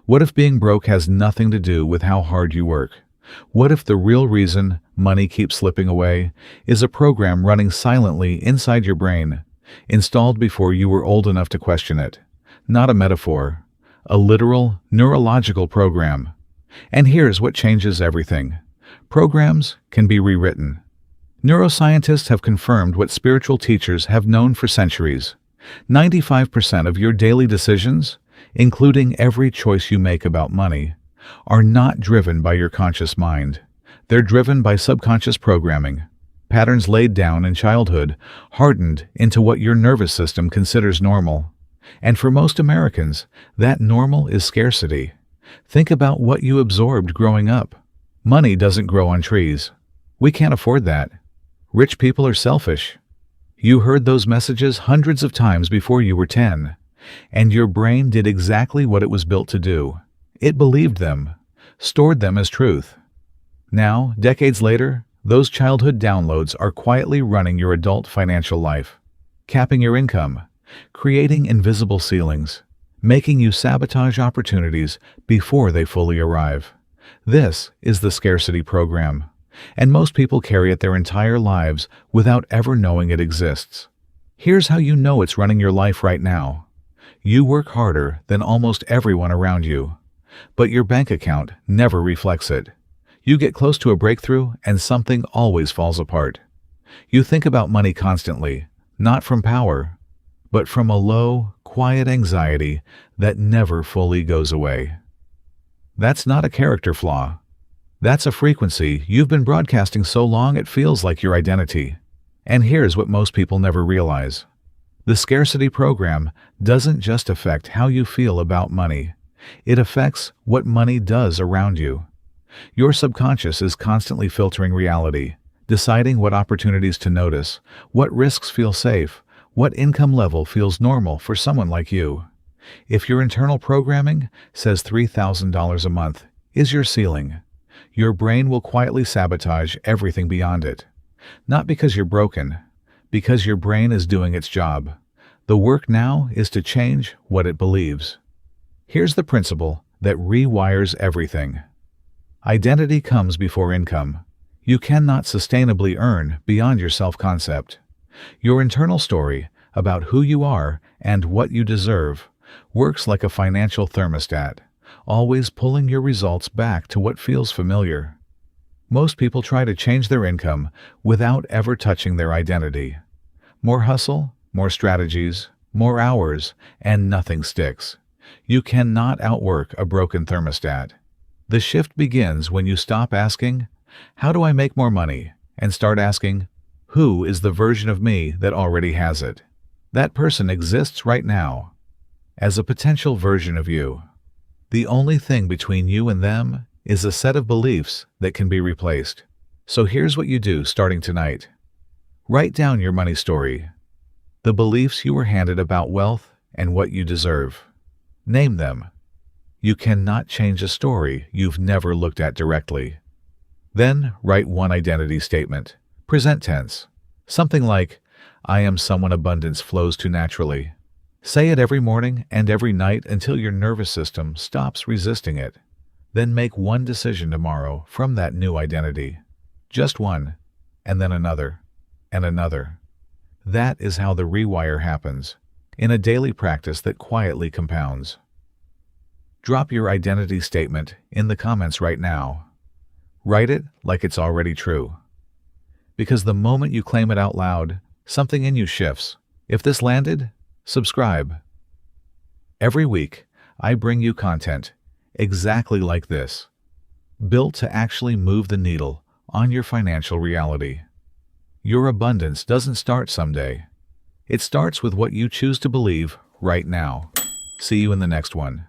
What if being broke has nothing to do with how hard you work? What if the real reason money keeps slipping away is a program running silently inside your brain, installed before you were old enough to question it? Not a metaphor, a literal neurological program. And here's what changes everything. Programs can be rewritten. Neuroscientists have confirmed what spiritual teachers have known for centuries. 95% of your daily decisions, including every choice you make about money, are not driven by your conscious mind. They're driven by subconscious programming, patterns laid down in childhood, hardened into what your nervous system considers normal. And for most Americans, that normal is scarcity. Think about what you absorbed growing up. Money doesn't grow on trees. We can't afford that. Rich people are selfish. You heard those messages hundreds of times before you were 10, and your brain did exactly what it was built to do. It believed them, stored them as truth. Now, decades later, those childhood downloads are quietly running your adult financial life, capping your income, creating invisible ceilings, making you sabotage opportunities before they fully arrive. This is the scarcity program, and most people carry it their entire lives without ever knowing it exists. Here's how you know it's running your life right now. You work harder than almost everyone around you, but your bank account never reflects it. You get close to a breakthrough and something always falls apart. You think about money constantly, not from power, but from a low, quiet anxiety that never fully goes away. That's not a character flaw. That's a frequency you've been broadcasting so long it feels like your identity. And here's what most people never realize. The scarcity program doesn't just affect how you feel about money. It affects what money does around you. Your subconscious is constantly filtering reality, deciding what opportunities to notice, what risks feel safe, what income level feels normal for someone like you. If your internal programming says $3,000 a month is your ceiling, your brain will quietly sabotage everything beyond it. Not because you're broken, because your brain is doing its job. The work now is to change what it believes. Here's the principle that rewires everything. Identity comes before income. You cannot sustainably earn beyond your self-concept. Your internal story about who you are and what you deserve works like a financial thermostat, always pulling your results back to what feels familiar. Most people try to change their income without ever touching their identity. More hustle, more strategies, more hours, and nothing sticks. You cannot outwork a broken thermostat. The shift begins when you stop asking, "How do I make more money?" and start asking, "Who is the version of me that already has it?" That person exists right now, as a potential version of you. The only thing between you and them is a set of beliefs that can be replaced. So here's what you do starting tonight. Write down your money story, the beliefs you were handed about wealth and what you deserve. Name them. You cannot change a story you've never looked at directly. Then write one identity statement, present tense. Something like, "I am someone abundance flows to naturally." Say it every morning and every night until your nervous system stops resisting it. Then make one decision tomorrow from that new identity. Just one, and then another, and another. That is how the rewire happens, in a daily practice that quietly compounds. Drop your identity statement in the comments right now. Write it like it's already true. Because the moment you claim it out loud, something in you shifts. If this landed, subscribe. Every week, I bring you content exactly like this, built to actually move the needle on your financial reality. Your abundance doesn't start someday. It starts with what you choose to believe right now. See you in the next one.